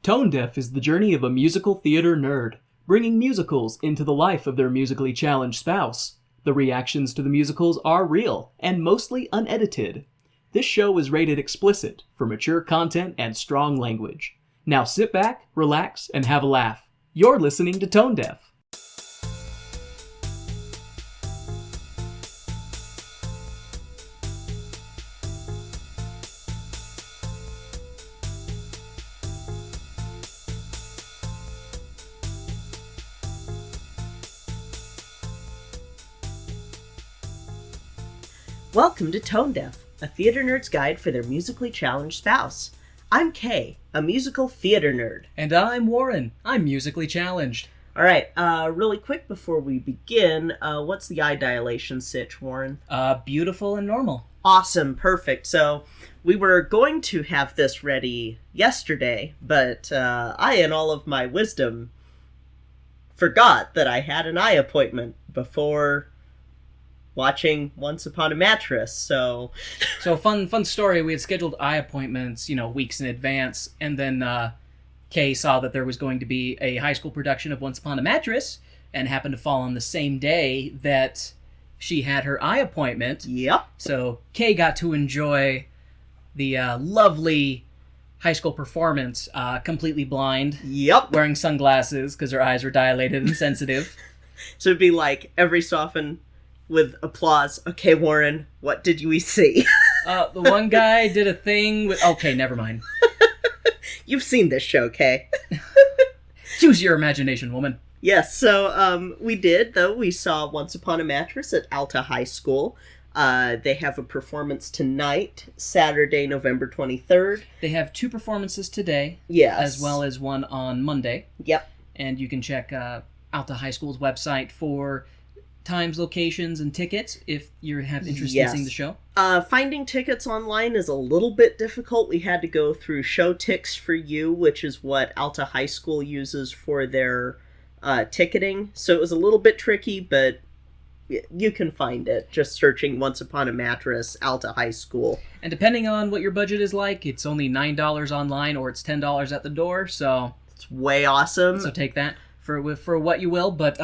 Tone Deaf is the journey of a musical theater nerd, bringing musicals into the life of their musically challenged spouse. The reactions to the musicals are real and mostly unedited. This show is rated explicit for mature content and strong language. Now sit back, relax, and have a laugh. You're listening to Tone Deaf. Welcome to Tone Deaf, a theater nerd's guide for their musically challenged spouse. I'm Kay, a musical theater nerd. And I'm Warren. I'm musically challenged. Alright, really quick before we begin, what's the eye dilation sitch, Warren? Beautiful and normal. Awesome, perfect. So, we were going to have this ready yesterday, but I, in all of my wisdom, forgot that I had an eye appointment before watching Once Upon a Mattress, so fun story. We had scheduled eye appointments, weeks in advance, and then Kay saw that there was going to be a high school production of Once Upon a Mattress, and happened to fall on the same day that she had her eye appointment. Yep. So Kay got to enjoy the lovely high school performance, completely blind. Yep. Wearing sunglasses because her eyes were dilated and sensitive. So it'd be like, every so often, with applause, okay, Warren, what did we see? The one guy did a thing with... Okay, never mind. You've seen this show, Kay. Use your imagination, woman. Yes, so we did, though. We saw Once Upon a Mattress at Alta High School. They have a performance tonight, Saturday, November 23rd. They have 2 performances today. Yes. As well as one on Monday. Yep. And you can check Alta High School's website for times, locations, and tickets if you have interest in seeing the show. Finding tickets online is a little bit difficult. We had to go through Showtix for You, which is what Alta High School uses for their ticketing. So it was a little bit tricky, but you can find it just searching Once Upon a Mattress, Alta High School. And depending on what your budget is like, it's only $9 online or it's $10 at the door, so it's way awesome. So take that for what you will, but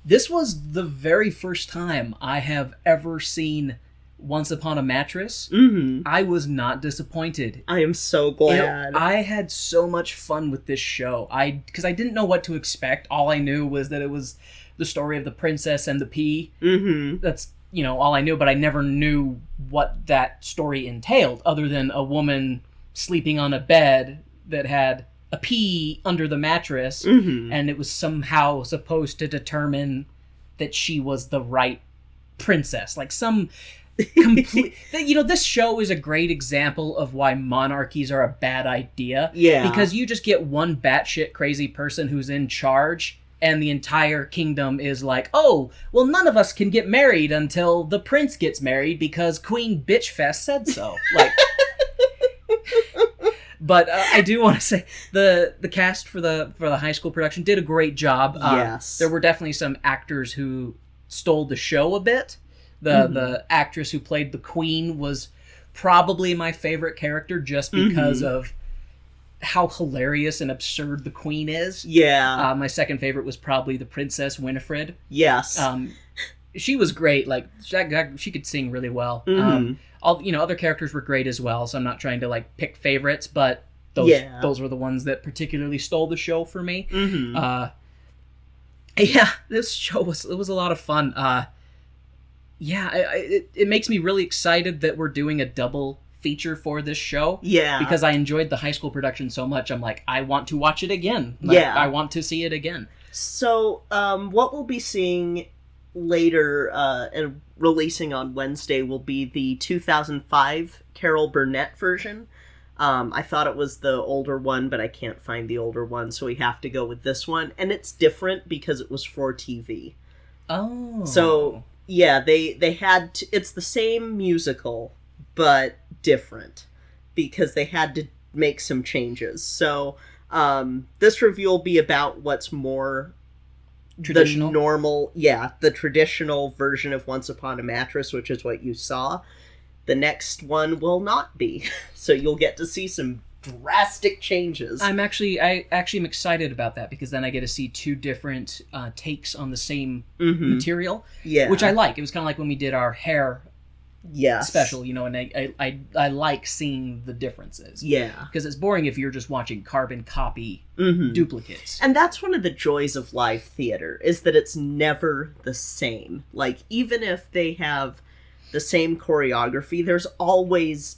this was the very first time I have ever seen Once Upon a Mattress. Mm-hmm. I was not disappointed. I am so glad. I had so much fun with this show. Because I didn't know what to expect. All I knew was that it was the story of the princess and the pea. Mm-hmm. That's, all I knew, but I never knew what that story entailed, other than a woman sleeping on a bed that had a pea under the mattress, mm-hmm. and it was somehow supposed to determine that she was the right princess. Like some complete... this show is a great example of why monarchies are a bad idea. Yeah. Because you just get one batshit crazy person who's in charge, and the entire kingdom is like, oh, well, none of us can get married until the prince gets married because Queen Bitchfest said so. Like... But I do want to say the cast for the high school production did a great job. Yes, there were definitely some actors who stole the show a bit. The actress who played the queen was probably my favorite character, just because of how hilarious and absurd the queen is. Yeah. My second favorite was probably the Princess Winifred. Yes. She was great. Like she could sing really well. Other characters were great as well, so I'm not trying to pick favorites, but those were the ones that particularly stole the show for me. Mm-hmm. This show was a lot of fun. It makes me really excited that we're doing a double feature for this show. Yeah, because I enjoyed the high school production so much. I'm like, I want to watch it again. I want to see it again. So, what we'll be seeing later and releasing on Wednesday will be the 2005 Carol Burnett version. I thought it was the older one, but I can't find the older one, so we have to go with this one. And it's different because it was for TV. Oh. So, yeah, they had it's the same musical, but different, because they had to make some changes. So, this review will be about what's more traditional. The traditional version of Once Upon a Mattress, which is what you saw. The next one will not be. So you'll get to see some drastic changes. I actually am excited about that, because then I get to see two different takes on the same material, which I like. It was kind of like when we did our hair special, and I like seeing the differences. Yeah. Because it's boring if you're just watching carbon copy duplicates. And that's one of the joys of live theater, is that it's never the same. Like, even if they have the same choreography, there's always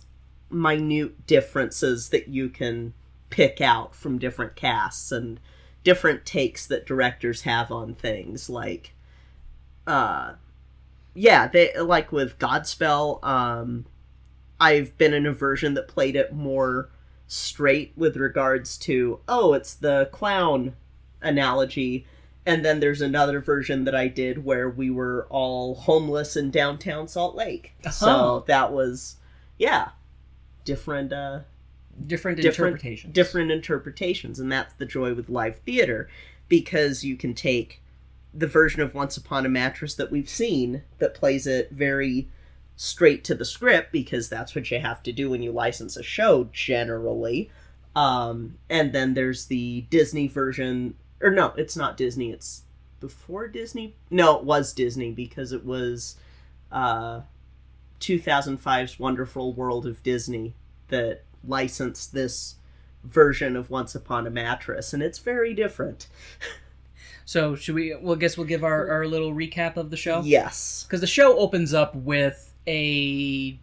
minute differences that you can pick out from different casts and different takes that directors have on things. Like, they, like with Godspell, I've been in a version that played it more straight with regards to, it's the clown analogy. And then there's another version that I did where we were all homeless in downtown Salt Lake. So that was, different interpretations. Different interpretations. And that's the joy with live theater, because you can take the version of Once Upon a Mattress that we've seen that plays it very straight to the script, because that's what you have to do when you license a show generally. And then there's the Disney version, or no, it's not Disney, it's before Disney? No, it was Disney, because it was 2005's Wonderful World of Disney that licensed this version of Once Upon a Mattress, and it's very different. So should we, I guess we'll give our little recap of the show? Yes. Because the show opens up with a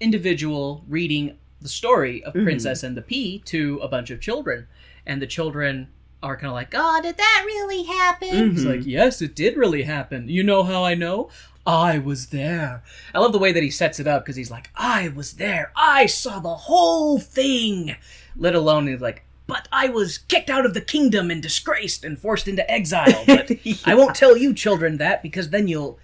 individual reading the story of Princess and the Pea to a bunch of children. And the children are kind of like, oh, did that really happen? He's like, yes, it did really happen. You know how I know? I was there. I love the way that he sets it up, because he's like, I was there. I saw the whole thing. Let alone, he's like, but I was kicked out of the kingdom and disgraced and forced into exile. But I won't tell you children that, because then you'll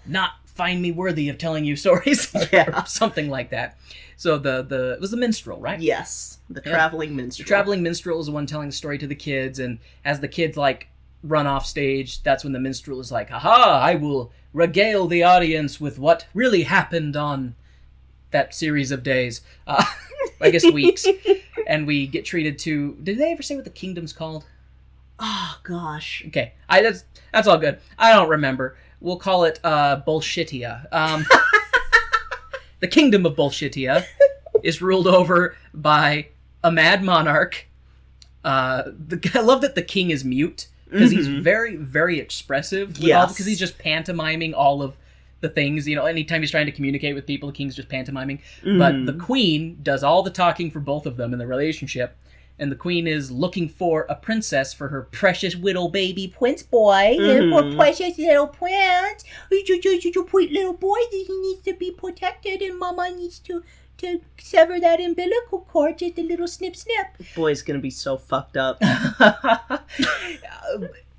not find me worthy of telling you stories. Or something like that. So it was the minstrel, right? Yes. The traveling minstrel. The traveling minstrel is the one telling the story to the kids, and as the kids run off stage, that's when the minstrel is like, aha, I will regale the audience with what really happened on that series of days. I guess weeks. And we get treated to... Did they ever say what the kingdom's called? Oh, gosh. Okay. That's all good. I don't remember. We'll call it Bolshitia. The kingdom of Bolshitia is ruled over by a mad monarch. I love that the king is mute, because he's very, very expressive. Because he's just pantomiming all of the things, anytime he's trying to communicate with people, the king's just pantomiming. But the queen does all the talking for both of them in the relationship, and the queen is looking for a princess for her precious little baby prince boy. Poor precious little prince. Your poor little boy, he needs to be protected, and mama needs to sever that umbilical cord, just a little snip snip. Boy's gonna be so fucked up.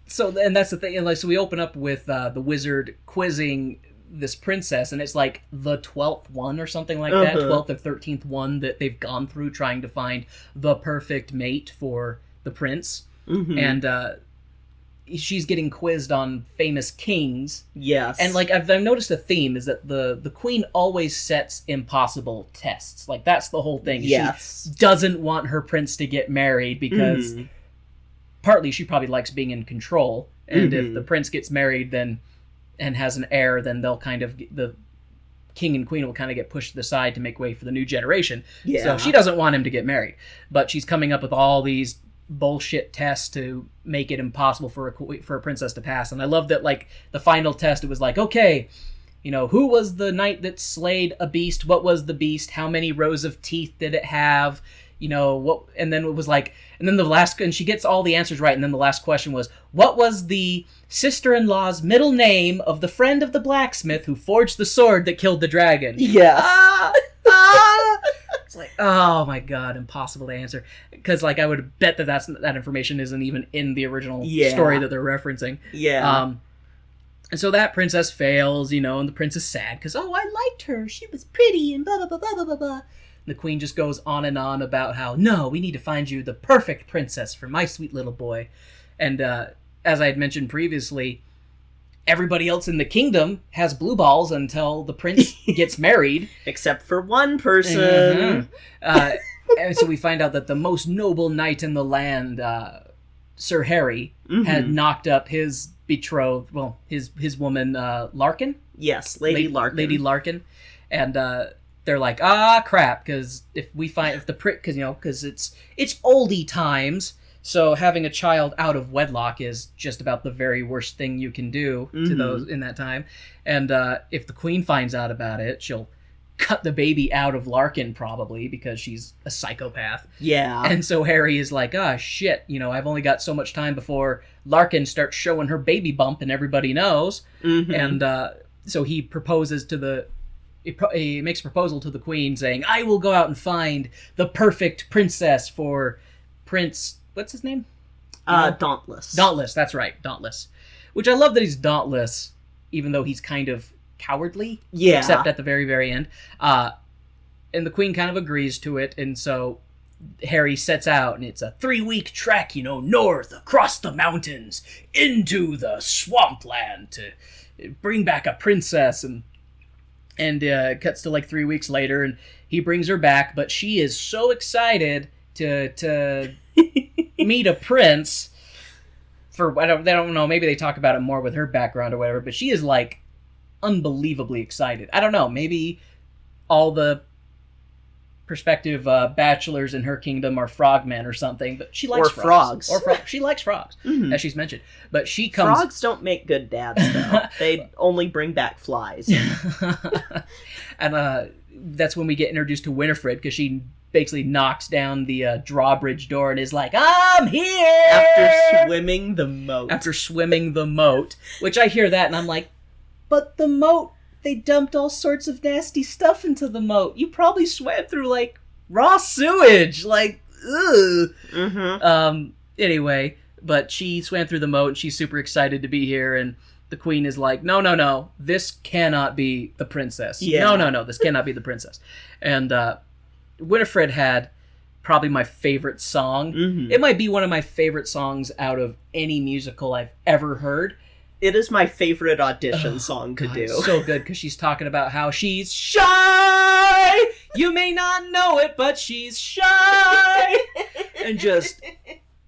So, and that's the thing, and so we open up with the wizard quizzing this princess, and it's like the 12th one or something like that, 12th or 13th one that they've gone through trying to find the perfect mate for the prince. And she's getting quizzed on famous kings. Yes. And I've noticed a theme is that the queen always sets impossible tests. That's the whole thing. Yes. She doesn't want her prince to get married because partly she probably likes being in control, and if the prince gets married and has an heir, then they'll the king and queen will kind of get pushed to the side to make way for the new generation. Yeah. So she doesn't want him to get married, but she's coming up with all these bullshit tests to make it impossible for a princess to pass. And I love that, the final test, it was okay, who was the knight that slayed a beast? What was the beast? How many rows of teeth did it have? What? And then it was and then and she gets all the answers right, and then the last question was, what was the sister-in-law's middle name of the friend of the blacksmith who forged the sword that killed the dragon? Yes. It's oh my god, impossible to answer. Because I would bet that information isn't even in the original story that they're referencing. Yeah. And so that princess fails, and the prince is sad because, I liked her, she was pretty, and blah, blah, blah, blah, blah, blah. The queen just goes on and on about how, no, we need to find you the perfect princess for my sweet little boy. And as I had mentioned previously, everybody else in the kingdom has blue balls until the prince gets married. Except for one person. And so we find out that the most noble knight in the land, Sir Harry, had knocked up his betrothed, well, his woman, Larkin? Yes, Lady Larkin. Lady Larkin. And they're like, crap, because because it's oldie times, so having a child out of wedlock is just about the very worst thing you can do to those in that time. And if the queen finds out about it, she'll cut the baby out of Larkin, probably, because she's a psychopath. Yeah. And so Harry is like, shit, I've only got so much time before Larkin starts showing her baby bump and everybody knows. And so he proposes he makes a proposal to the queen saying, I will go out and find the perfect princess for Prince... What's his name? Dauntless. Dauntless, that's right, Dauntless. Which I love that he's dauntless, even though he's kind of cowardly. Yeah. Except at the very, very end. And the queen kind of agrees to it, and so Harry sets out, and it's a 3-week trek, north, across the mountains, into the swampland to bring back a princess, and cuts to like 3 weeks later, and he brings her back, but she is so excited to meet a prince for, they don't know, maybe they talk about it more with her background or whatever, but she is like unbelievably excited. I don't know, maybe all the prospective bachelors in her kingdom are frogmen or something, but she likes frogs. She likes frogs, as she's mentioned. But she comes... Frogs don't make good dads, though. They only bring back flies. And that's when we get introduced to Winifred, because she basically knocks down the drawbridge door and is like, I'm here! After swimming the moat. Which I hear that and I'm like, but the moat, they dumped all sorts of nasty stuff into the moat. You probably swam through, like, raw sewage. Like, ugh. Anyway, but she swam through the moat and she's super excited to be here, and the queen is like, no, this cannot be the princess. Yeah. No, this cannot be the princess. And Winifred had probably my favorite song. It might be one of my favorite songs out of any musical I've ever heard. It is my favorite audition song to do. It's so good, because she's talking about how she's shy! You may not know it, but she's shy! And just...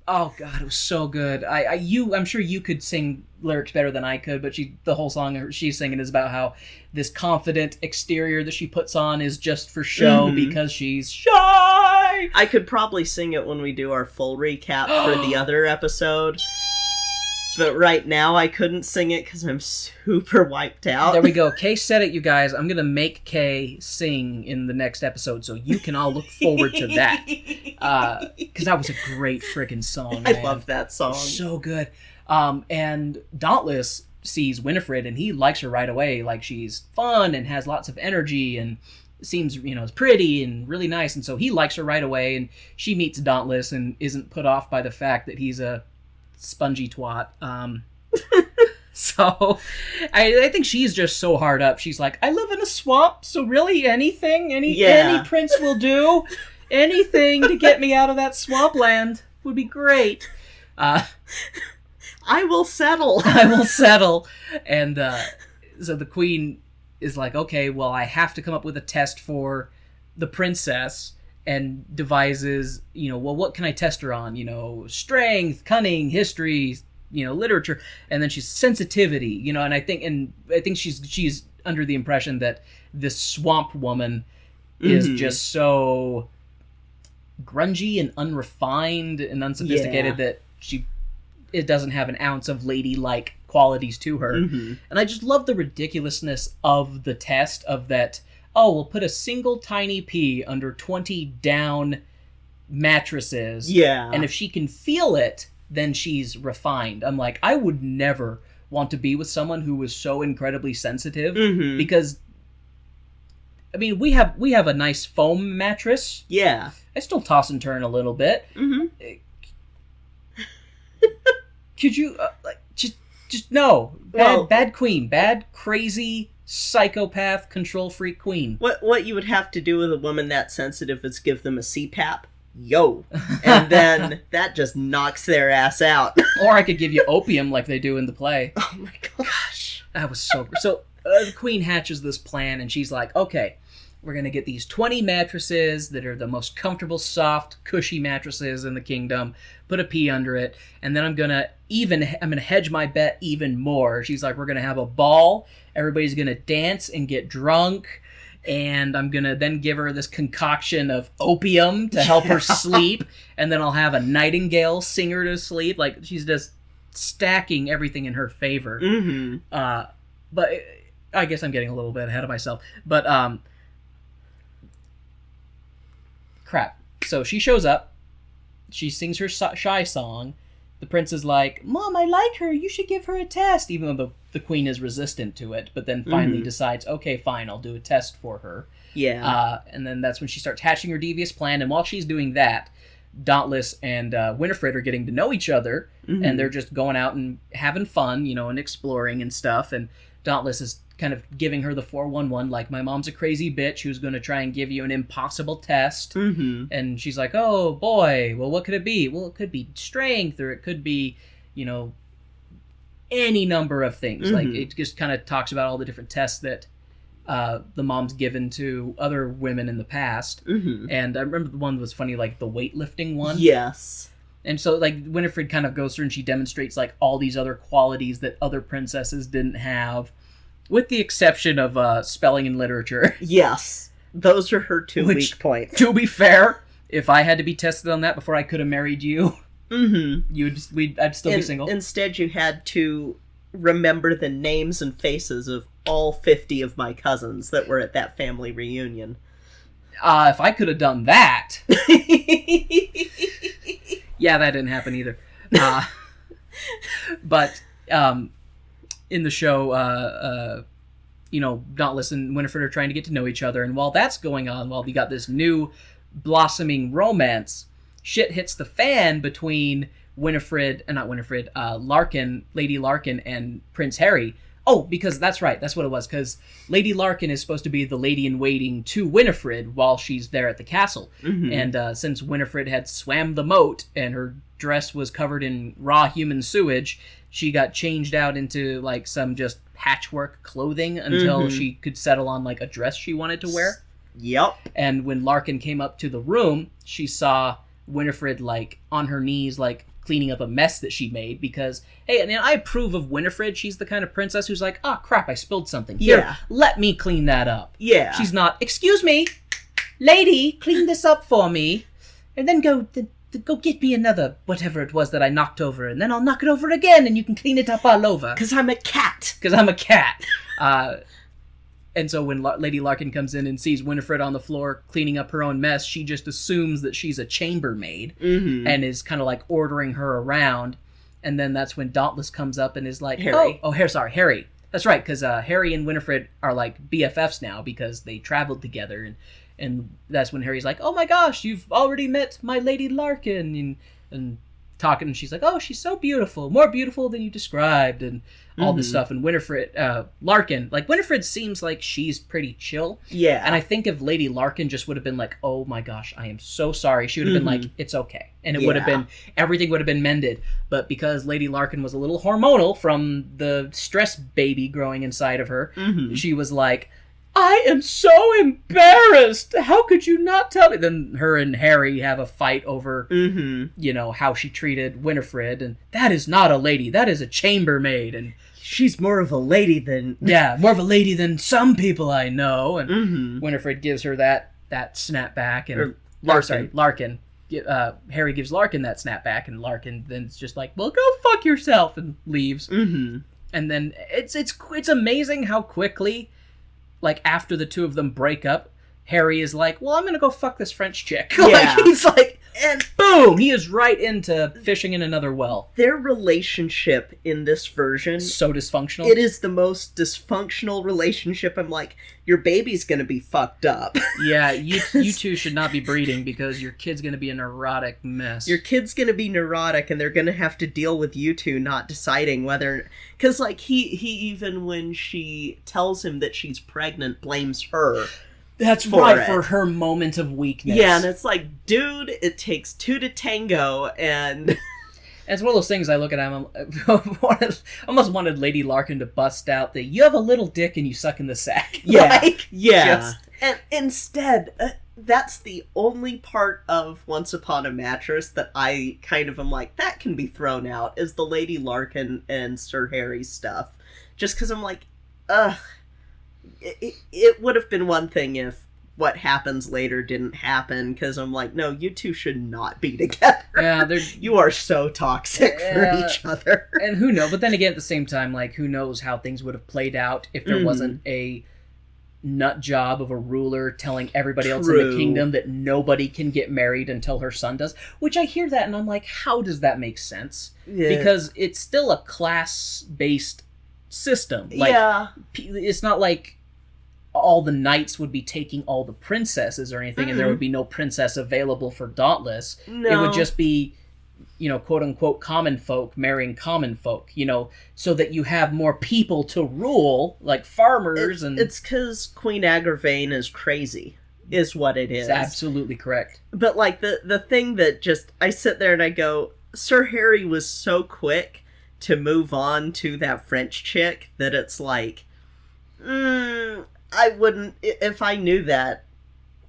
Oh God, it was so good. I'm sure you could sing lyrics better than I could, but the whole song she's singing is about how this confident exterior that she puts on is just for show because she's shy. I could probably sing it when we do our full recap for the other episode, but right now I couldn't sing it because I'm super wiped out. There we go. Kay said it, you guys. I'm gonna make Kay sing in the next episode, so you can all look forward to that. Because that was a great friggin' song. I love that song. So good. And Dauntless sees Winifred, and he likes her right away. Like, she's fun and has lots of energy and seems, is pretty and really nice. And so he likes her right away, and she meets Dauntless and isn't put off by the fact that he's a spongy twat. So I think she's just so hard up. She's like, I live in a swamp, so really any prince will do. Anything to get me out of that swampland would be great. I will settle. And so the queen is like, okay, well, I have to come up with a test for the princess, and devises, what can I test her on? Strength, cunning, history, literature, and then she's sensitivity, and I think she's under the impression that this swamp woman is just so grungy and unrefined and unsophisticated that it doesn't have an ounce of ladylike qualities to her. And I just love the ridiculousness of the test of that. Oh, we'll put a single tiny pea under 20 down mattresses. Yeah. And if she can feel it, then she's refined. I'm like, I would never want to be with someone who was so incredibly sensitive, because, I mean, we have a nice foam mattress. Yeah. I still toss and turn a little bit. Could you, just no. Bad queen. Bad, crazy, psychopath, control freak queen. What you would have to do with a woman that sensitive is give them a CPAP. Yo. And then that just knocks their ass out. Or I could give you opium like they do in the play. Oh my gosh. That was so... So the queen hatches this plan, and she's like, okay, we're going to get these 20 mattresses that are the most comfortable, soft, cushy mattresses in the kingdom, put a P under it, and then I'm going to hedge my bet even more. She's like, we're going to have a ball, everybody's going to dance and get drunk, and I'm going to then give her this concoction of opium to help her sleep, and then I'll have a nightingale sing her to sleep. Like, she's just stacking everything in her favor. Mm-hmm. But I guess I'm getting a little bit ahead of myself. But, crap. So she shows up. She sings her shy song. The prince is like, Mom, I like her. You should give her a test. Even though the queen is resistant to it. But then finally decides, okay, fine, I'll do a test for her. Yeah. And then that's when she starts hatching her devious plan. And while she's doing that, Dauntless and Winifred are getting to know each other. And they're just going out and having fun, and exploring and stuff. And Dauntless is kind of giving her the 411, like, my mom's a crazy bitch who's going to try and give you an impossible test. And she's like, oh boy, well, what could it be? Well, it could be strength, or it could be, any number of things. Like, it just kind of talks about all the different tests that the mom's given to other women in the past. And I remember the one that was funny, like the weightlifting one. Yes. And so, like, Winifred kind of goes through and she demonstrates, like, all these other qualities that other princesses didn't have, with the exception of spelling and literature. Yes. Those are her two weak points. To be fair, if I had to be tested on that before I could have married you, I'd still be single. Instead, you had to remember the names and faces of all 50 of my cousins that were at that family reunion. If I could have done that... Yeah, that didn't happen either. But in the show, Dauntless and Winifred are trying to get to know each other. And while that's going on, while we got this new blossoming romance, shit hits the fan between Lady Larkin and Prince Harry. Oh, because that's right, that's what it was, because Lady Larkin is supposed to be the lady-in-waiting to Winifred while she's there at the castle. And since Winifred had swam the moat and her dress was covered in raw human sewage, she got changed out into, like, some just patchwork clothing until she could settle on, like, a dress she wanted to wear. Yep. And when Larkin came up to the room, she saw Winifred, like, on her knees, like, cleaning up a mess that she made, because, hey, and I approve of Winifred. She's the kind of princess who's like, oh, crap, I spilled something. Here, let me clean that up. Yeah. She's not, excuse me, lady, clean this up for me, and then go get me another whatever it was that I knocked over, and then I'll knock it over again, and you can clean it up all over. Because I'm a cat. And so when Lady Larkin comes in and sees Winifred on the floor cleaning up her own mess, she just assumes that she's a chambermaid and is kind of like ordering her around. And then that's when Dauntless comes up and is like, Harry. Harry. That's right, because Harry and Winifred are like BFFs now because they traveled together. And that's when Harry's like, oh my gosh, you've already met my Lady Larkin. And talking, and she's like, oh, she's so beautiful, more beautiful than you described, and all this stuff. And Winifred, Larkin, like, Winifred seems like she's pretty chill. Yeah. And I think if Lady Larkin just would have been like, oh my gosh, I am so sorry, she would have been like, it's okay. And it would have been, everything would have been mended. But because Lady Larkin was a little hormonal from the stress baby growing inside of her, she was like, I am so embarrassed. How could you not tell me? Then her and Harry have a fight over, how she treated Winifred. And that is not a lady. That is a chambermaid. And she's more of a lady than... Yeah, more of a lady than some people I know. And Winifred gives her that snapback. And Larkin. Harry gives Larkin that snapback. And Larkin then is just like, well, go fuck yourself. And leaves. And then it's amazing how quickly... Like, after the two of them break up, Harry is like, well, I'm gonna go fuck this French chick. Yeah. Like, he's like, and boom! He is right into fishing in another well. Their relationship in this version... So dysfunctional. It is the most dysfunctional relationship. I'm like, your baby's gonna be fucked up. Yeah, you two should not be breeding because your kid's gonna be a neurotic mess. Your kid's gonna be neurotic and they're gonna have to deal with you two not deciding whether... Because, like, he even when she tells him that she's pregnant, blames her. That's for her moment of weakness. Yeah, and it's like, dude, it takes two to tango, and... And it's one of those things I look at. I almost wanted Lady Larkin to bust out that you have a little dick and you suck in the sack. Yeah, Like, yeah. just- And instead, that's the only part of Once Upon a Mattress that I kind of am like, that can be thrown out, is the Lady Larkin and Sir Harry stuff. Just because I'm like, ugh. It would have been one thing if what happens later didn't happen, because I'm like, no, you two should not be together. Yeah, You are so toxic for each other. And who knows? But then again, at the same time, like, who knows how things would have played out if there wasn't a nut job of a ruler telling everybody else in the True. kingdom that nobody can get married until her son does. Which I hear that and I'm like, how does that make sense? Yeah. Because it's still a class-based system. Like, yeah. it's not like all the knights would be taking all the princesses or anything, and there would be no princess available for Dauntless. No. It would just be, quote-unquote common folk marrying common folk, so that you have more people to rule, like farmers. It's because Queen Agravain is crazy, is what it is. It's absolutely correct. But, like, the thing that just... I sit there and I go, Sir Harry was so quick to move on to that French chick that it's like... I wouldn't... If I knew that,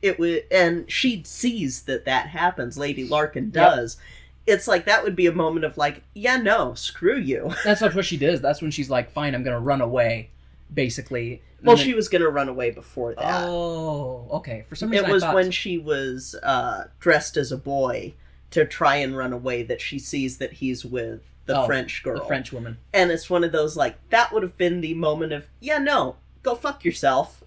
it would... And she sees that happens. Lady Larkin does. Yep. It's like, that would be a moment of like, yeah, no, screw you. That's not what she does. That's when she's like, fine, I'm going to run away, basically. Well, she was going to run away before that. Oh, okay. For some reason it was I thought... when she was dressed as a boy to try and run away that she sees that he's with the French girl. The French woman. And it's one of those, like, that would have been the moment of, yeah, no, go fuck yourself.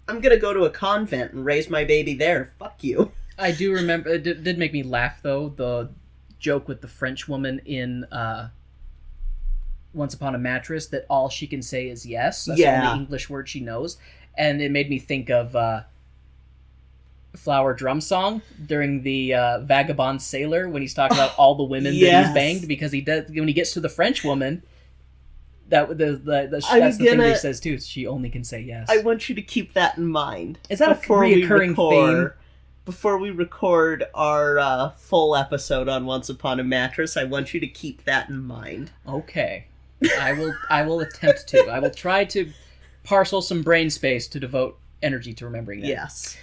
I'm going to go to a convent and raise my baby there. Fuck you. I do remember... It did make me laugh, though, the joke with the French woman in Once Upon a Mattress, that all she can say is yes. That's the only English word she knows. And it made me think of Flower Drum Song during the Vagabond Sailor, when he's talking about all the women that he's banged, because he does, when he gets to the French woman, that's the thing that he says too. She only can say yes. I want you to keep that in mind. Is that a reoccurring theme? Before we record our full episode on Once Upon a Mattress, I want you to keep that in mind. Okay. I will attempt to. I will try to parcel some brain space to devote energy to remembering that. Yes.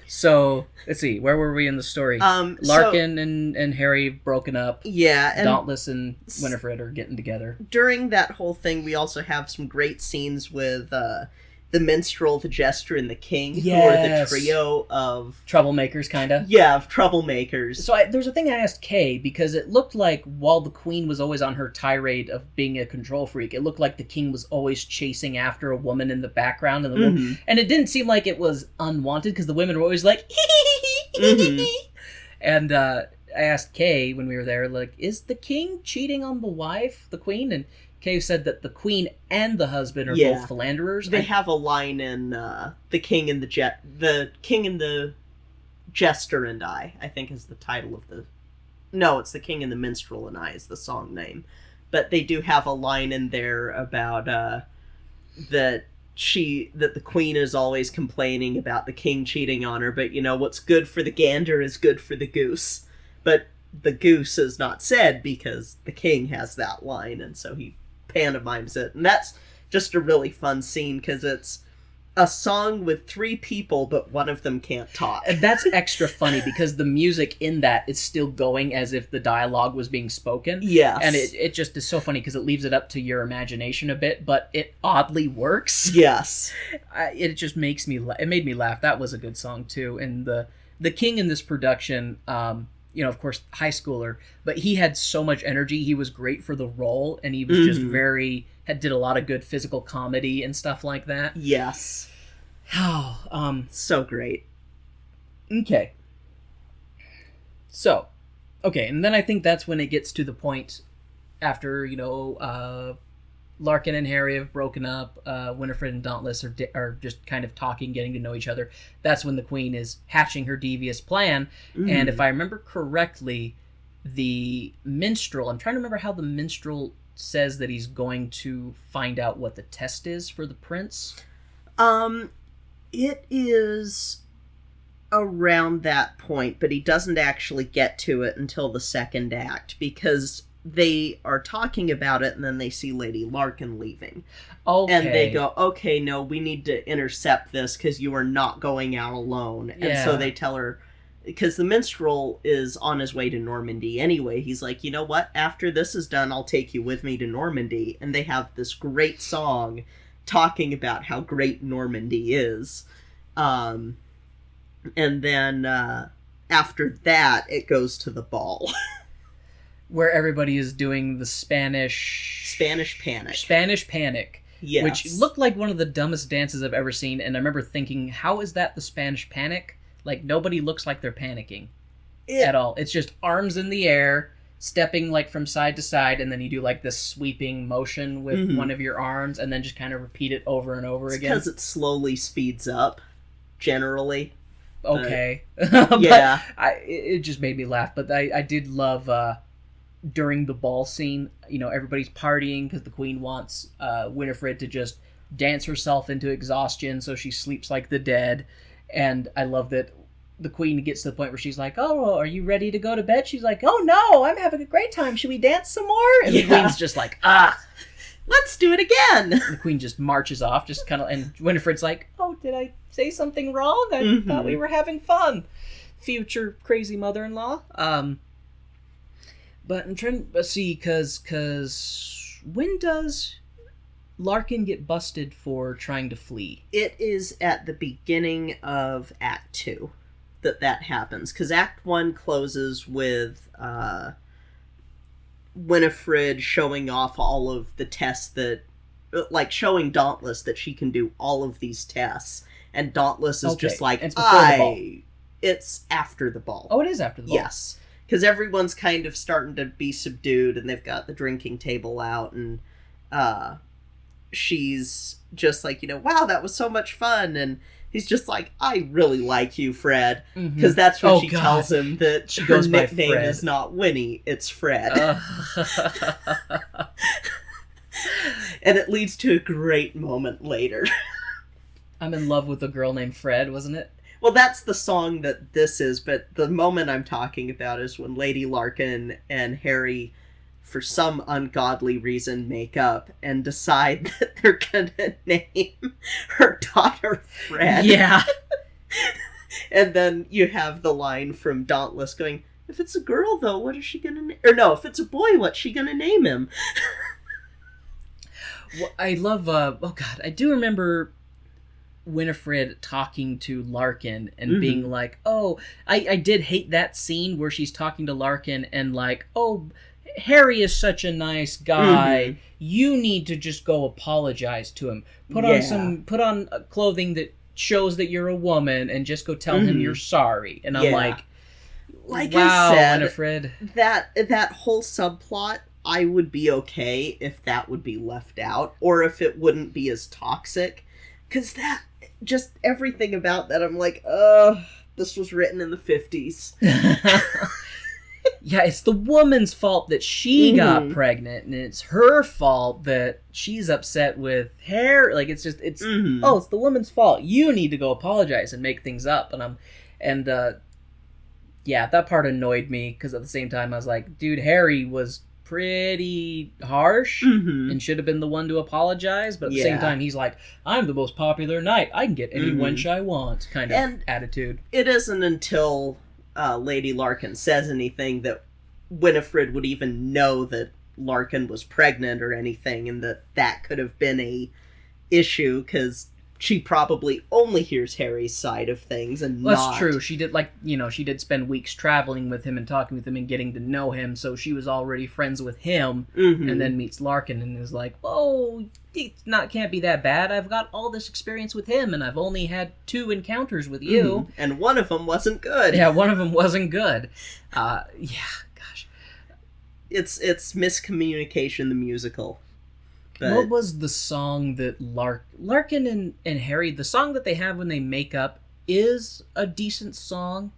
So, let's see. Where were we in the story? Larkin and Harry broken up. Yeah. And Dauntless and Winifred are getting together. During that whole thing, we also have some great scenes with the minstrel, the jester, and the king, who are the trio of... Troublemakers, kind of. Yeah, of troublemakers. So there's a thing I asked Kay, because it looked like while the queen was always on her tirade of being a control freak, it looked like the king was always chasing after a woman in the background, and and it didn't seem like it was unwanted, because the women were always like, And I asked Kay when we were there, like, is the king cheating on the wife, the queen? And Kay said that the queen and the husband are both philanderers. They have a line in The King and the King and the Jester and I think is the title of the... No, it's The King and the Minstrel and I is the song name. But they do have a line in there about that the queen is always complaining about the king cheating on her, but what's good for the gander is good for the goose. But the goose is not said because the king has that line, and so he pantomimes it. And that's just a really fun scene, because it's a song with three people, but one of them can't talk. And that's extra funny, because the music in that is still going as if the dialogue was being spoken. Yes. And it just is so funny, because it leaves it up to your imagination a bit, but it oddly works. Yes. It just makes me... It made me laugh. That was a good song, too. And the king in this production... of course, high schooler, but he had so much energy. He was great for the role, and he was just did a lot of good physical comedy and stuff like that. Yes. So great. Okay. So, and then I think that's when it gets to the point after, Larkin and Harry have broken up, Winifred and Dauntless are just kind of talking, getting to know each other. That's when the queen is hatching her devious plan. And if I remember correctly, the minstrel... I'm trying to remember how the minstrel says that he's going to find out what the test is for the prince. It is... around that point, but he doesn't actually get to it until the second act, because they are talking about it and then they see Lady Larkin leaving. Okay. And they go, okay, no, we need to intercept this because you are not going out alone. Yeah. And so they tell her, because the minstrel is on his way to Normandy anyway. He's like, you know what? After this is done, I'll take you with me to Normandy. And they have this great song talking about how great Normandy is. And then after that, it goes to the ball. Where everybody is doing the Spanish Panic. Yes. Which looked like one of the dumbest dances I've ever seen, and I remember thinking, how is that the Spanish Panic? Like, nobody looks like they're panicking at all. It's just arms in the air, stepping, like, from side to side, and then you do, like, this sweeping motion with one of your arms, and then just kind of repeat it over and over again. Because it slowly speeds up, generally. Okay. Yeah. It just made me laugh, but I did love... during the ball scene, you know, everybody's partying because the queen wants Winifred to just dance herself into exhaustion so she sleeps like the dead. And I love that the queen gets to the point where she's like, oh, are you ready to go to bed? She's like, oh no, I'm having a great time. Should we dance some more? And the queen's just like, let's do it again. And the queen just marches off, just kind of, and Winifred's like, oh, did I say something wrong? I thought we were having fun. Future crazy mother-in-law. But I'm trying to see, because when does Larkin get busted for trying to flee? It is at the beginning of Act 2 that happens. Because Act 1 closes with Winifred showing off all of the tests that... Like, showing Dauntless that she can do all of these tests. And Dauntless is just like, it's before the ball. It's after the ball. Oh, it is after the ball. Yes. Because everyone's kind of starting to be subdued, and they've got the drinking table out, and she's just like, you know, wow, that was so much fun, and he's just like, I really like you, Fred, because that's when she tells him that she her goes by nickname Fred. is not Winnie, it's Fred. And it leads to a great moment later. I'm in love with a girl named Fred, wasn't it? Well, that's the song that this is, but the moment I'm talking about is when Lady Larkin and Harry, for some ungodly reason, make up and decide that they're gonna name her daughter Fred. Yeah. And then you have the line from Dauntless going, if it's a girl, though, what is she gonna name? Or no, if it's a boy, what's she gonna name him? Well, I love, I do remember Winifred talking to Larkin and being like, oh, I did hate that scene where she's talking to Larkin and like, oh, Harry is such a nice guy. You need to just go apologize to him. Put on clothing that shows that you're a woman and just go tell him you're sorry. And I'm like wow, I said, Winifred. That whole subplot, I would be okay if that would be left out, or if it wouldn't be as toxic. Because that, just everything about that, I'm like, this was written in the 50s. Yeah, it's the woman's fault that she got pregnant, and it's her fault that she's upset with Harry. Like, it's just, it's the woman's fault. You need to go apologize and make things up. Yeah, that part annoyed me, because at the same time, I was like, dude, Harry was pretty harsh and should have been the one to apologize, but at the same time, he's like, I'm the most popular knight. I can get any wench I want, kind of attitude. It isn't until Lady Larkin says anything that Winifred would even know that Larkin was pregnant or anything, and that could have been a issue, because she probably only hears Harry's side of things and not... That's true. She did, she did spend weeks traveling with him and talking with him and getting to know him, so she was already friends with him, and then meets Larkin and is like, oh, can't be that bad. I've got all this experience with him, and I've only had 2 encounters with you. And one of them wasn't good. Yeah, one of them wasn't good. Gosh. It's Miscommunication, the musical. But... What was the song that Larkin and Harry, the song that they have when they make up, is a decent song?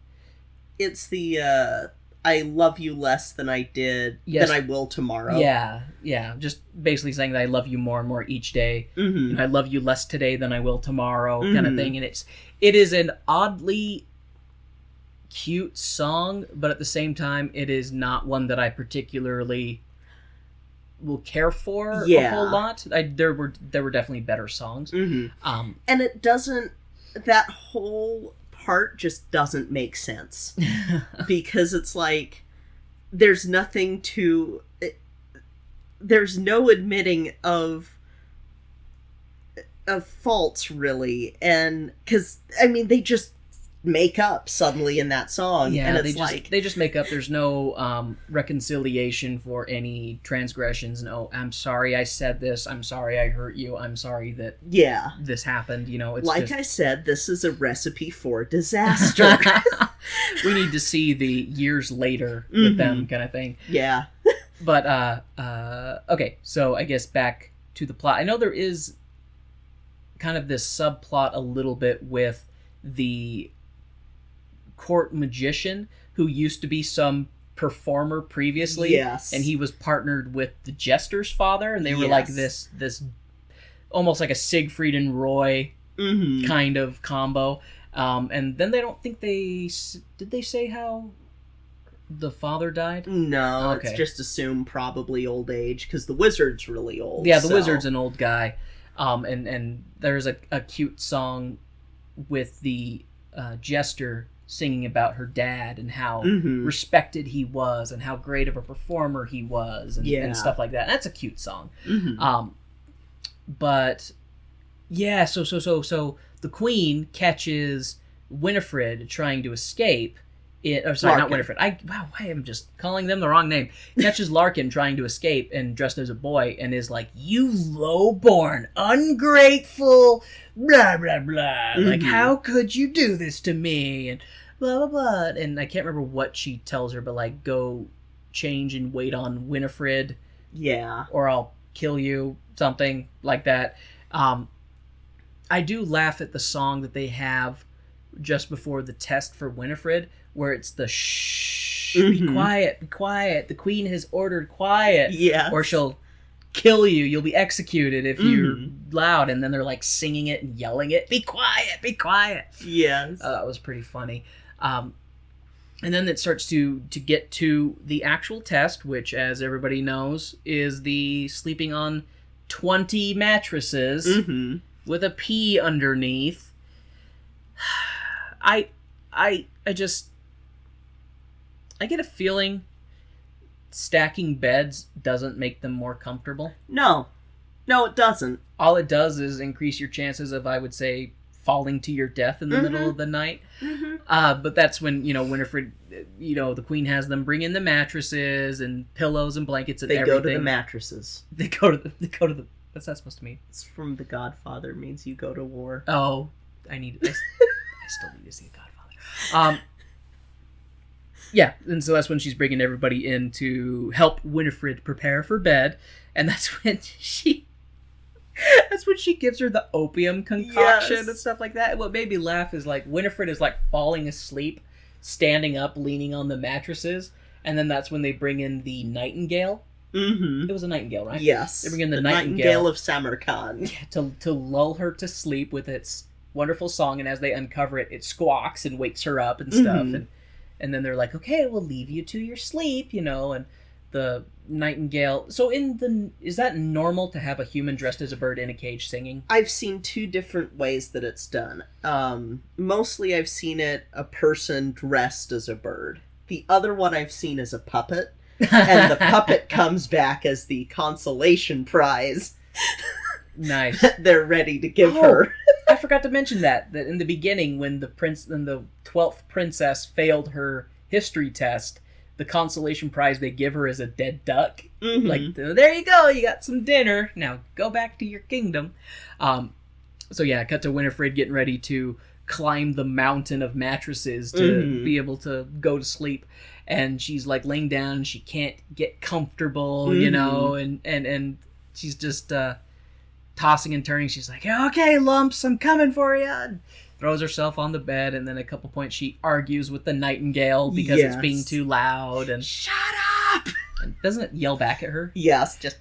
It's the, I love you less than I did, than I will tomorrow. Yeah. Just basically saying that I love you more and more each day. I love you less today than I will tomorrow, kind of thing. And it is an oddly cute song, but at the same time, it is not one that I particularly will care for a whole lot. There were definitely better songs. Mm-hmm. And it doesn't... That whole part just doesn't make sense. Because it's like... There's nothing to... There's no admitting of faults, really. And... Because, I mean, they just make up suddenly in that song. Yeah, and it's they just make up. There's no reconciliation for any transgressions. No, I'm sorry I said this. I'm sorry I hurt you. I'm sorry that this happened. You know, it's like I said, this is a recipe for disaster. We need to see the years later with them kind of thing. Yeah. But okay, so I guess back to the plot. I know there is kind of this subplot a little bit with the court magician who used to be some performer previously, and he was partnered with the jester's father, and they were like this almost like a Siegfried and Roy kind of combo. And then they don't think did they say how the father died? No, it's just assumed probably old age, because the wizard's really old. Yeah, the wizard's an old guy. And there's a cute song with the jester singing about her dad and how respected he was and how great of a performer he was and stuff like that. That's a cute song. But yeah, so the queen catches Winifred trying to escape. Not Winifred. I am just calling them the wrong name. Catches Larkin trying to escape and dressed as a boy and is like, "You low-born, ungrateful, blah, blah, blah. Like, how could you do this to me?" And blah, blah, blah. And I can't remember what she tells her, but like, go change and wait on Winifred. Yeah. Or I'll kill you, something like that. I do laugh at the song that they have just before the test for Winifred, where it's the shh, be quiet, the queen has ordered quiet, or she'll kill you, you'll be executed if you're loud, and then they're like singing it and yelling it, be quiet. Yes. That was pretty funny. And then it starts to get to the actual test, which, as everybody knows, is the sleeping on 20 mattresses with a P underneath. I get a feeling stacking beds doesn't make them more comfortable. No, it doesn't. All it does is increase your chances of, I would say, falling to your death in the middle of the night. But that's when, Winifred, the queen has them bring in the mattresses and pillows and blankets and everything. They go to the mattresses. They go to the. What's that supposed to mean? It's from The Godfather. Means you go to war. Oh, I still need to see The Godfather. Yeah, and so that's when she's bringing everybody in to help Winifred prepare for bed, and that's when she gives her the opium concoction and stuff like that. What made me laugh is like Winifred is like falling asleep, standing up, leaning on the mattresses, and then that's when they bring in the nightingale. It was a nightingale, right? Yes. They bring in the nightingale of Samarkand. Yeah, to lull her to sleep with its wonderful song, and as they uncover it, it squawks and wakes her up and stuff, and then they're like, okay, we'll leave you to your sleep, and the nightingale. So is that normal to have a human dressed as a bird in a cage singing? I've seen two different ways that it's done. Mostly I've seen it a person dressed as a bird. The other one I've seen is a puppet, and the puppet comes back as the consolation prize. Nice. They're ready to give her. I forgot to mention that in the beginning, when the 12th princess failed her history test, the consolation prize they give her is a dead duck. Like, there you go, you got some dinner. Now go back to your kingdom. So yeah, cut to Winifred getting ready to climb the mountain of mattresses to be able to go to sleep. And she's like laying down and she can't get comfortable, and she's just tossing and turning. She's like, okay, lumps, I'm coming for you. And throws herself on the bed, and then at a couple points she argues with the nightingale because it's being too loud. And shut up! And doesn't it yell back at her? Yes, just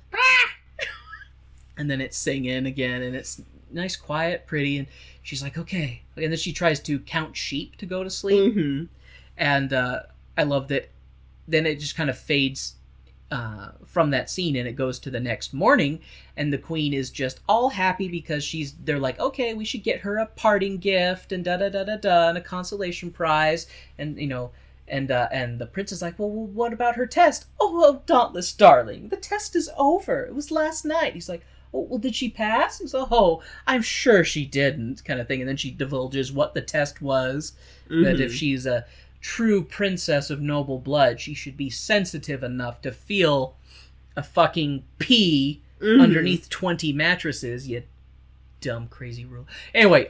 and then it's singing again, and it's nice, quiet, pretty, and she's like, okay. And then she tries to count sheep to go to sleep. And I love that. Then it just kind of fades from that scene, and it goes to the next morning, and the queen is just all happy because they're like, okay, we should get her a parting gift and and a consolation prize, and and the prince is like, well, what about her test? Oh, well, Dauntless darling, the test is over. It was last night. He's like, oh, well, did she pass? He's like, oh, I'm sure she didn't, kind of thing. And then she divulges what the test was, that if she's a true princess of noble blood, she should be sensitive enough to feel a fucking pee underneath 20 mattresses, you dumb crazy rule. Anyway,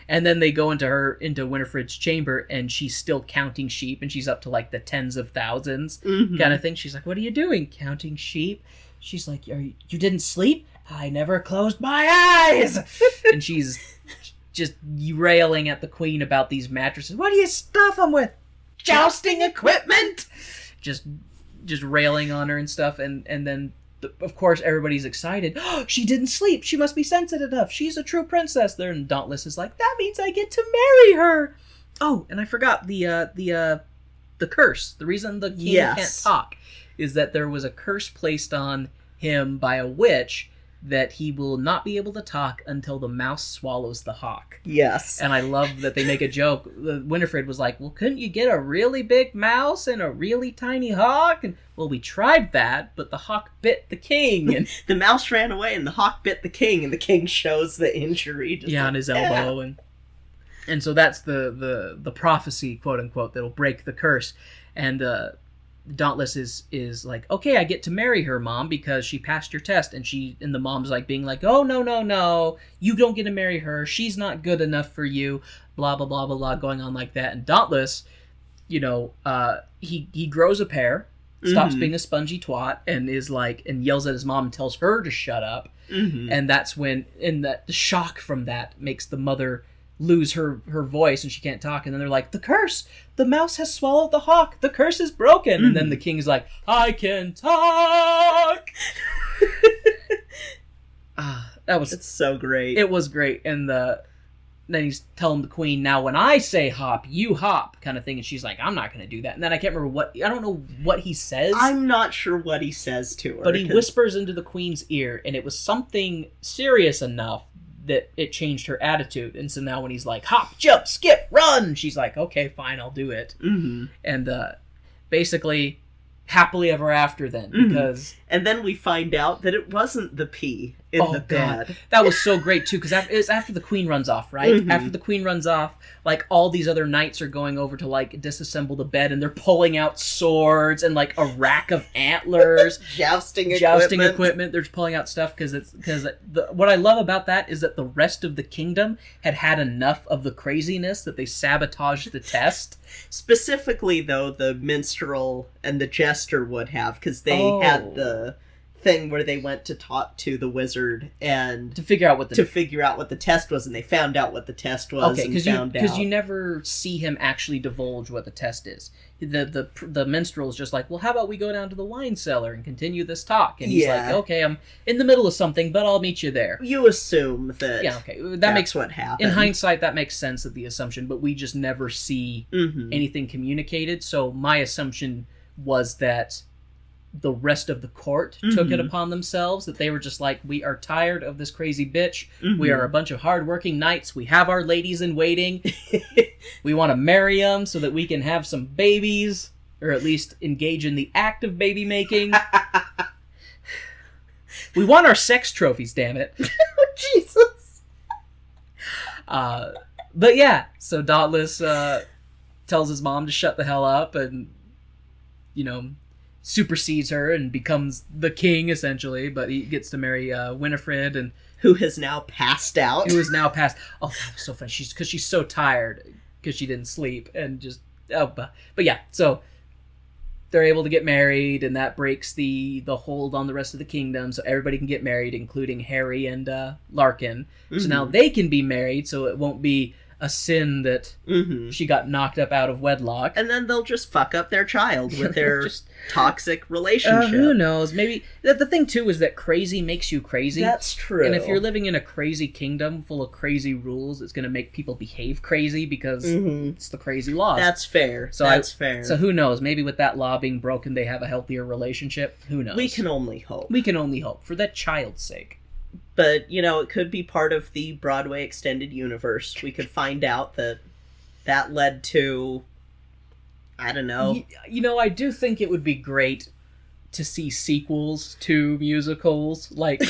and then they go into Winifred's chamber, and she's still counting sheep, and she's up to like the tens of thousands kind of thing. She's like, what are you doing, counting sheep? She's like, you didn't sleep? I never closed my eyes. And she's just railing at the queen about these mattresses. What do you stuff them with? Jousting equipment? Just railing on her and stuff. And then, of course, everybody's excited. Oh, she didn't sleep. She must be sensitive enough. She's a true princess. There, and Dauntless is like, that means I get to marry her. Oh, and I forgot the curse. The reason the king can't talk is that there was a curse placed on him by a witch that he will not be able to talk until the mouse swallows the hawk. Yes. And I love that they make a joke. Winifred was like, well, couldn't you get a really big mouse and a really tiny hawk? And, well, we tried that, but the hawk bit the king. And the mouse ran away and the hawk bit the king, and the king shows the injury. Just on his elbow. And so that's the prophecy, quote unquote, that'll break the curse. And Dauntless is like, okay, I get to marry her, Mom, because she passed your test. And the mom's like being like, oh, no, you don't get to marry her. She's not good enough for you. Blah, blah, blah, blah, blah, going on like that. And Dauntless, he grows a pair, stops being a spongy twat, and is like, and yells at his mom and tells her to shut up. And that's when, the shock from that makes the mother lose her voice and she can't talk, and then they're like, the curse, the mouse has swallowed the hawk, the curse is broken. And then the king's like, I can talk. It's so great. It was great. And then he's telling the queen, now when I say hop, you hop, kind of thing. And she's like, I'm not going to do that. And then I can't remember I don't know what he says. I'm not sure what he says to her. But he whispers into the queen's ear, and it was something serious enough that it changed her attitude. And so now when he's like, hop, jump, skip, run, she's like, okay, fine, I'll do it. And basically happily ever after then, because and then we find out that it wasn't the pee in the bed. God. That was so great too, because it's after the queen runs off, right? After the queen runs off, like all these other knights are going over to like disassemble the bed, and they're pulling out swords and like a rack of antlers, jousting equipment. They're pulling out stuff because what I love about that is that the rest of the kingdom had enough of the craziness that they sabotaged the test. Specifically, though, the minstrel and the jester would have, because they had the thing where they went to talk to the wizard and to figure out what the test was, and they found out what the test was. Okay, because you never see him actually divulge what the test is. The minstrel is just like, well, how about we go down to the wine cellar and continue this talk? And he's like, okay, I'm in the middle of something, but I'll meet you there. You assume that. Yeah, okay, that makes what happened. In hindsight, that makes sense of the assumption, but we just never see anything communicated. So my assumption was that the rest of the court took it upon themselves, that they were just like, we are tired of this crazy bitch. We are a bunch of hardworking knights. We have our ladies in waiting. We want to marry them so that we can have some babies, or at least engage in the act of baby making. We want our sex trophies, damn it. Jesus. But yeah, so Dauntless tells his mom to shut the hell up, and supersedes her and becomes the king, essentially. But he gets to marry Winifred, and who has now passed out. Oh, that was so funny. Because she's so tired because she didn't sleep, and just but yeah. So they're able to get married, and that breaks the hold on the rest of the kingdom. So everybody can get married, including Harry and Larkin. So now they can be married. So it won't be a sin that Mm-hmm. she got knocked up out of wedlock. And then they'll just fuck up their child with their Just- toxic relationship. Who knows? Maybe the thing too is that crazy makes you crazy. That's true. And if you're living in a crazy kingdom full of crazy rules, it's going to make people behave crazy because it's the crazy laws. That's fair. So That's fair. So who knows? Maybe with that law being broken, they have a healthier relationship. Who knows? we can only hope. We can only hope for that child's sake. But, it could be part of the Broadway extended universe. We could find out that led to, I don't know. I do think it would be great to see sequels to musicals, like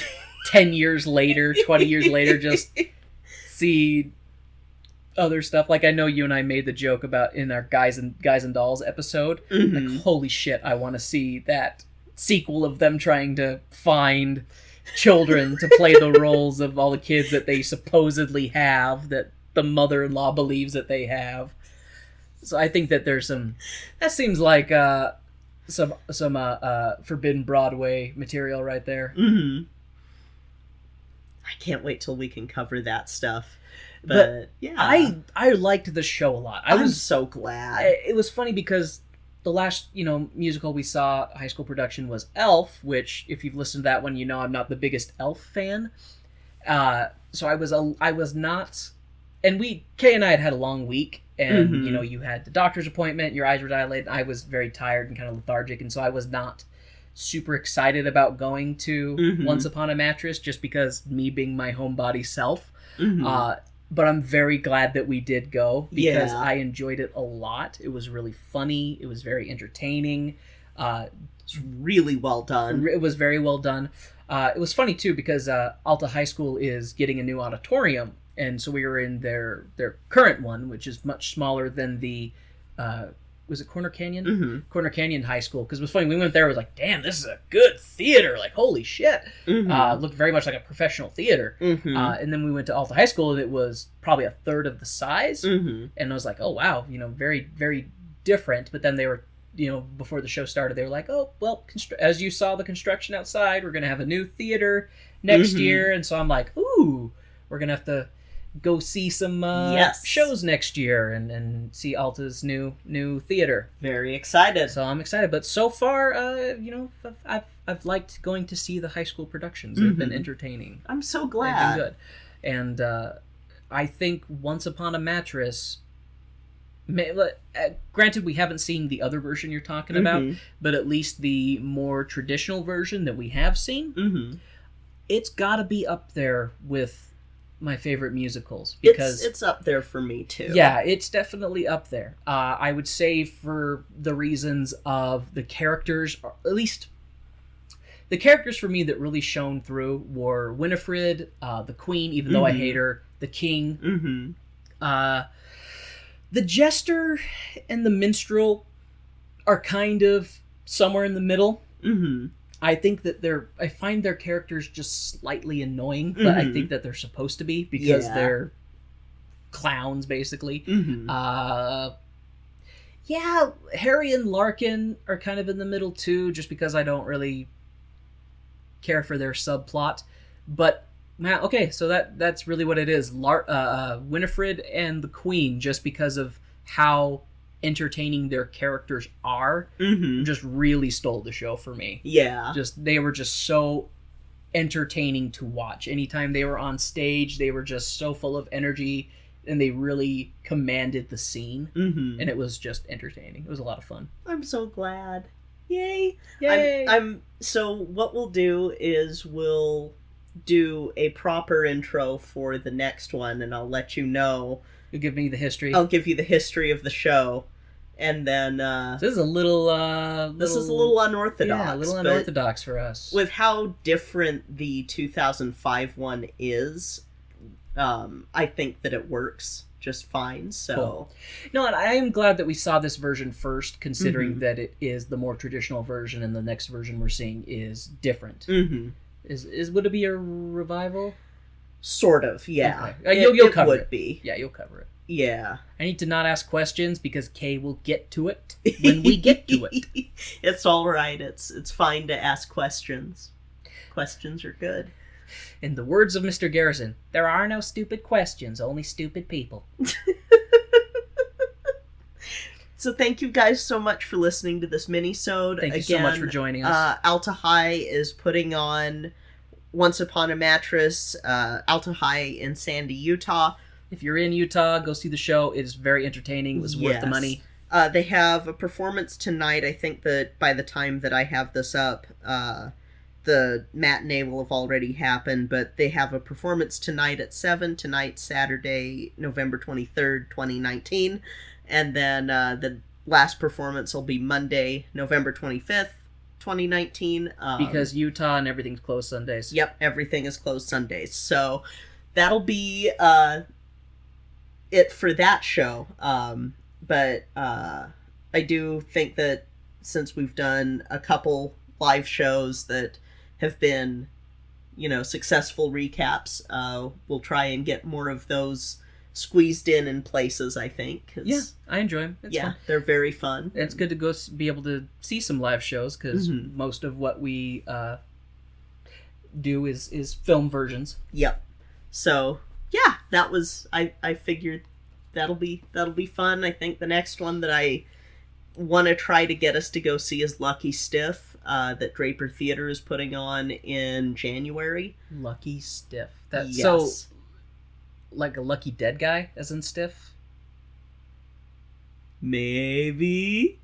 10 years later, 20 years later, just see other stuff. Like, I know you and I made the joke about in our Guys and Dolls episode. Mhm. Like, holy shit, I want to see that sequel of them trying to find children to play the roles of all the kids that they supposedly have, that the mother-in-law believes that they have. So I think that there's that seems like some forbidden Broadway material right there. Mm-hmm. I can't wait till we can cover that stuff. But yeah, I liked the show a lot. I'm so glad. It was funny because the last musical we saw, high school production, was Elf, which if you've listened to that one, I'm not the biggest Elf fan. So I was not, and Kay and I had a long week, and Mhm. you had the doctor's appointment, your eyes were dilated, I was very tired and kind of lethargic, and so I was not super excited about going to Mhm. Once Upon a Mattress, just because me being my homebody self. Mhm. But I'm very glad that we did go because Yeah. I enjoyed it a lot. It was really funny. It was very entertaining. It's really well done. It was very well done. It was funny too because Alta High School is getting a new auditorium, and so we were in their current one, which is much smaller than the was it Corner Canyon? Mm-hmm. Corner Canyon High School. Because it was funny, we went there, it was like, damn, this is a good theater. Like, holy shit. Mm-hmm. Looked very much like a professional theater. Mm-hmm. And then we went to Alta High School, and it was probably a third of the size. Mm-hmm. And I was like, oh, wow, very, very different. But then they were, before the show started, they were like, oh, well, as you saw the construction outside, we're going to have a new theater next Mhm. year. And so I'm like, ooh, we're going to have to go see some Yes. shows next year and see Alta's new theater. Very excited. So I'm excited. But so far, I've liked going to see the high school productions. They've been Mhm. entertaining. I'm so They've glad. been good. And I think Once Upon a Mattress, granted we haven't seen the other version you're talking about, Mhm. but at least the more traditional version that we have seen, Mm-hmm. it's got to be up there with my favorite musicals. Because It's up there for me too. yeah, it's definitely up there. I would say for the reasons of the characters, or at least the characters for me that really shone through were Winifred, the Queen, even though I Mhm. hate her, the King, Mm-hmm. the Jester, and the Minstrel are kind of somewhere in the middle. Mm-hmm. I think that I find their characters just slightly annoying, but I Mhm. think that they're supposed to be because Yeah. they're clowns, basically. Mm-hmm. Yeah, Harry and Larkin are kind of in the middle too, just because I don't really care for their subplot. But okay, so that's really what it is. Winifred and the Queen, just because of how entertaining their characters are, Mm-hmm. just really stole the show for me. Yeah. They were just so entertaining to watch. Anytime they were on stage, they were just so full of energy, and they really commanded the scene. Mm-hmm. And it was just entertaining. It was a lot of fun. I'm so glad. Yay. Yay! So what we'll do is we'll do a proper intro for the next one, and I'll let you know. You'll give me the history. I'll give you the history of the show, and then This is a little this is a little unorthodox. Yeah, a little but unorthodox for us. with how different the 2005 one is, I think that it works just fine. So Cool. No, and I am glad that we saw this version first, considering Mhm. that it is the more traditional version, and the next version we're seeing is different. Mhm. Would it be a revival? Sort of, yeah. Okay. You'll it cover would it. be. Yeah, you'll cover it. Yeah. I need to not ask questions because Kay will get to it when we get to it. It's all right. It's fine to ask questions. Questions are good. In the words of Mr. Garrison, there are no stupid questions, only stupid people. So thank you guys so much for listening to this mini-sode. Thank you so much for joining us. Alta High is putting on Once Upon a Mattress, Alta High in Sandy, Utah. If you're in Utah, go see the show. It is very entertaining. It was worth the money. They have a performance tonight. I think that by the time that I have this up, the matinee will have already happened, but they have a performance tonight at 7, tonight, Saturday, November 23rd, 2019. And then the last performance will be Monday, November 25th, 2019. Because Utah and everything's closed Sundays. Yep, everything is closed Sundays. So that'll be it for that show. But I do think that since we've done a couple live shows that have been, successful recaps, we'll try and get more of those squeezed in places, I think. Yeah, I enjoy them. It's fun. They're very fun. It's good to go be able to see some live shows, because most of what we do is film versions. Yep. So, yeah, that was, I figured that'll be fun. I think the next one that I want to try to get us to go see is Lucky Stiff, that Draper Theater is putting on in January. Lucky Stiff. That's yes. So, like a lucky dead guy, as in stiff? Maybe.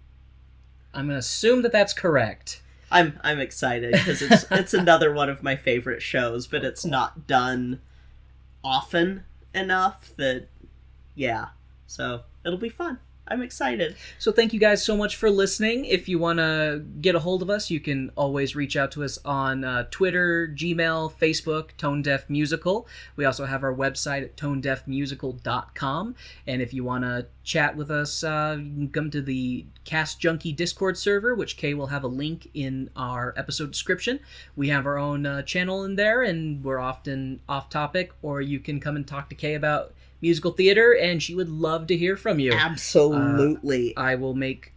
I'm gonna assume that that's correct. I'm excited because it's another one of my favorite shows, but it's not done often enough that, yeah. So it'll be fun. I'm excited. So thank you guys so much for listening. If you want to get a hold of us, you can always reach out to us on Twitter, Gmail, Facebook, Tone Deaf Musical. We also have our website at tonedeafmusical.com. And if you want to chat with us, you can come to the Cast Junkie Discord server, which Kay will have a link in our episode description. We have our own channel in there, and we're often off topic, or you can come and talk to Kay about musical theater, and she would love to hear from you. Absolutely. I will make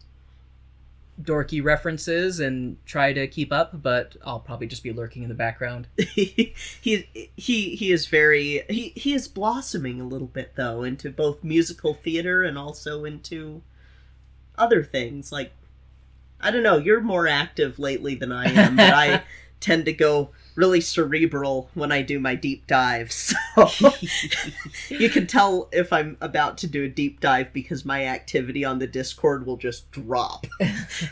dorky references and try to keep up, but I'll probably just be lurking in the background. he is very he is blossoming a little bit though into both musical theater and also into other things. Like, I don't know, you're more active lately than I am, but I tend to go really cerebral when I do my deep dives. So you can tell if I'm about to do a deep dive because my activity on the Discord will just drop.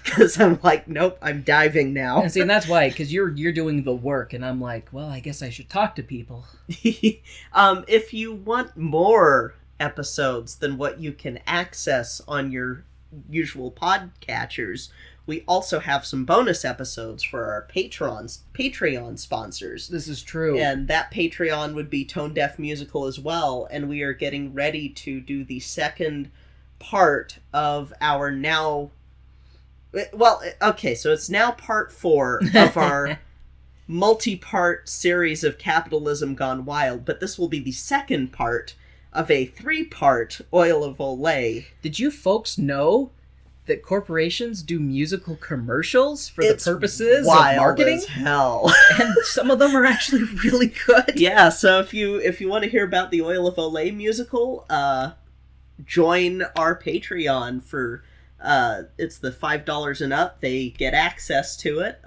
Because I'm like, nope, I'm diving now. And see, and that's why, because you're doing the work, and I'm like, well, I guess I should talk to people. If you want more episodes than what you can access on your usual podcatchers, we also have some bonus episodes for our Patreon sponsors. This is true. And that Patreon would be Tone Deaf Musical as well. And we are getting ready to do the second part of our now... Well, okay, so it's now part 4 of our multi-part series of Capitalism Gone Wild. But this will be the second part of a 3-part Oil of Olay. Did you folks know that corporations do musical commercials for the purposes of marketing? As hell. And some of them are actually really good. Yeah, so if you want to hear about the Oil of Olay musical, join our Patreon for it's the $5 and up. They get access to it.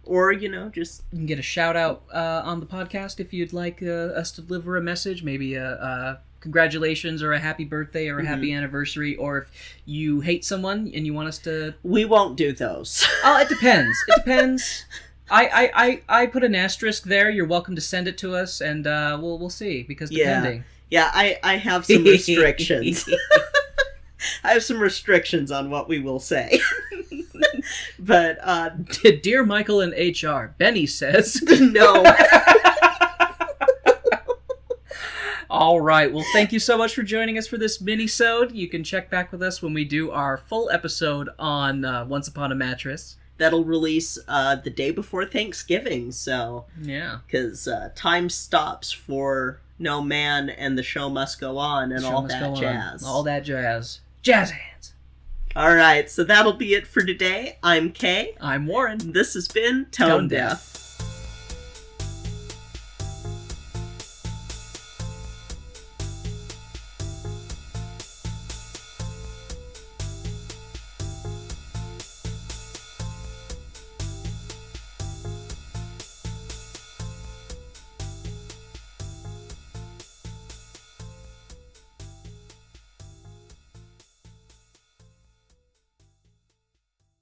Or, just... You can get a shout out on the podcast if you'd like us to deliver a message, maybe a congratulations or a happy birthday or a happy anniversary, or if you hate someone and you want us to... We won't do those. Oh, it depends. It depends. I put an asterisk there. You're welcome to send it to us, and we'll see, because depending. Yeah, I have some restrictions. I have some restrictions on what we will say. But, Dear Michael and HR, Benny says... No. All right. Well, thank you so much for joining us for this mini-sode. You can check back with us when we do our full episode on Once Upon a Mattress. That'll release the day before Thanksgiving, so... Yeah. Because time stops for no man and the show must go on and all that jazz. All that jazz. Jazz hands. All right, so that'll be it for today. I'm Kay. I'm Warren. This has been Tone Deaf.